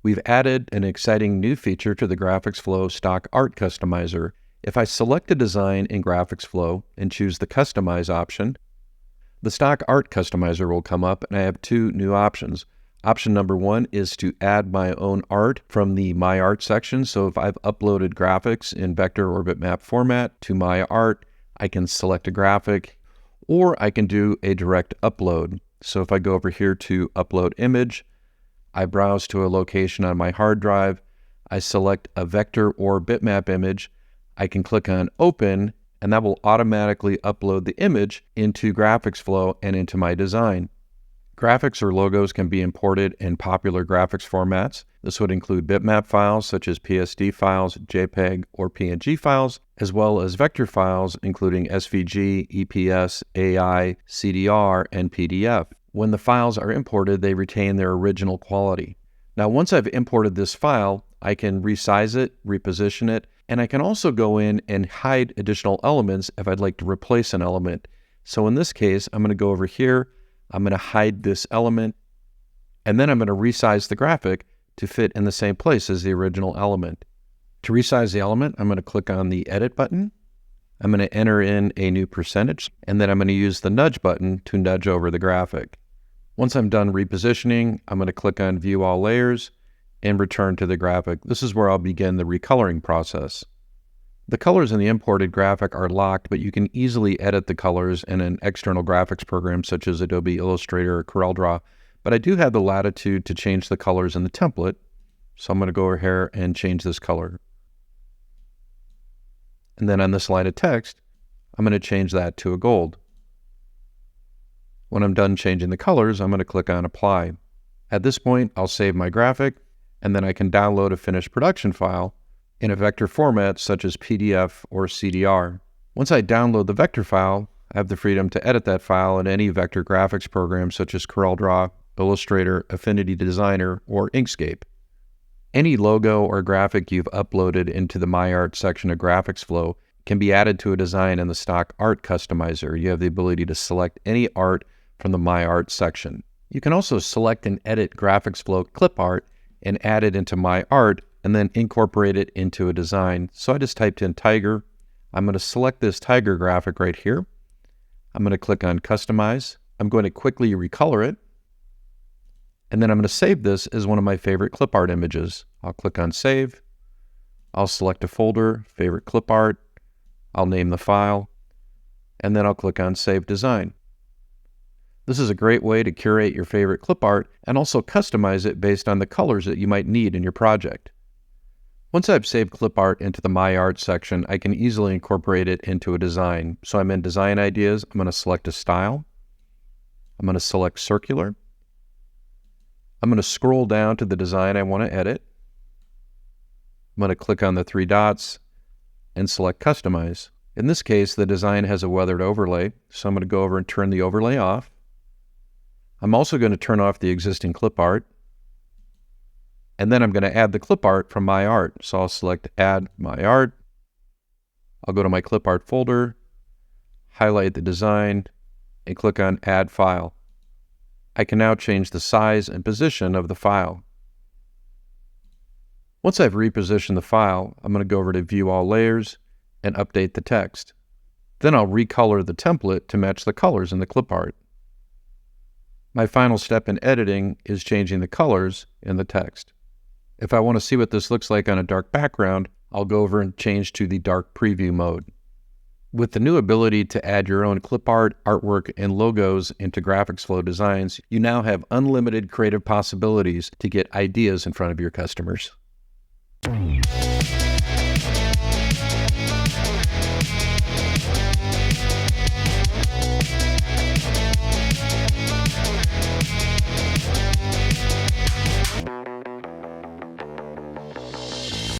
We've added an exciting new feature to the GraphicsFlow Stock Art Customizer. If I select a design in GraphicsFlow and choose the Customize option, the Stock Art Customizer will come up, and I have two new options. Option number one is to add my own art from the My Art section. So if I've uploaded graphics in vector or bitmap format to My Art, I can select a graphic, or I can do a direct upload. So if I go over here to Upload Image, I browse to a location on my hard drive, I select a vector or bitmap image, I can click on Open, and that will automatically upload the image into GraphicsFlow and into my design. Graphics or logos can be imported in popular graphics formats. This would include bitmap files such as PSD files, JPEG, or PNG files, as well as vector files including SVG, EPS, AI, CDR, and PDF. When the files are imported, they retain their original quality. Now, once I've imported this file, I can resize it, reposition it, and I can also go in and hide additional elements if I'd like to replace an element. So in this case, I'm going to go over here, I'm going to hide this element, and then I'm going to resize the graphic to fit in the same place as the original element. To resize the element, I'm going to click on the Edit button. I'm going to enter in a new percentage, and then I'm going to use the Nudge button to nudge over the graphic. Once I'm done repositioning, I'm going to click on View All Layers and return to the graphic. This is where I'll begin the recoloring process. The colors in the imported graphic are locked, but you can easily edit the colors in an external graphics program such as Adobe Illustrator or CorelDRAW, but I do have the latitude to change the colors in the template, so I'm going to go over here and change this color. And then on this line of text, I'm going to change that to a gold. When I'm done changing the colors, I'm going to click on Apply. At this point, I'll save my graphic, and then I can download a finished production file in a vector format such as PDF or CDR. Once I download the vector file, I have the freedom to edit that file in any vector graphics program such as CorelDRAW, Illustrator, Affinity Designer, or Inkscape. Any logo or graphic you've uploaded into the My Art section of GraphicsFlow can be added to a design in the Stock Art Customizer. You have the ability to select any art from the My Art section. You can also select and edit GraphicsFlow clip art and add it into My Art and then incorporate it into a design. So I just typed in tiger. I'm going to select this tiger graphic right here. I'm going to click on Customize. I'm going to quickly recolor it. And then I'm going to save this as one of my favorite clip art images. I'll click on Save. I'll select a folder, Favorite Clip Art. I'll name the file. And then I'll click on Save Design. This is a great way to curate your favorite clip art and also customize it based on the colors that you might need in your project. Once I've saved clip art into the My Art section, I can easily incorporate it into a design. So I'm in Design Ideas. I'm going to select a style. I'm going to select Circular. I'm going to scroll down to the design I want to edit. I'm going to click on the three dots and select Customize. In this case, the design has a weathered overlay, so I'm going to go over and turn the overlay off. I'm also going to turn off the existing clip art, and then I'm going to add the clip art from My Art. So I'll select Add My Art. I'll go to my clip art folder, highlight the design, and click on Add File. I can now change the size and position of the file. Once I've repositioned the file, I'm going to go over to View All Layers and update the text. Then I'll recolor the template to match the colors in the clip art. My final step in editing is changing the colors in the text. If I want to see what this looks like on a dark background, I'll go over and change to the dark preview mode. With the new ability to add your own clip art, artwork, and logos into GraphicsFlow designs, you now have unlimited creative possibilities to get ideas in front of your customers.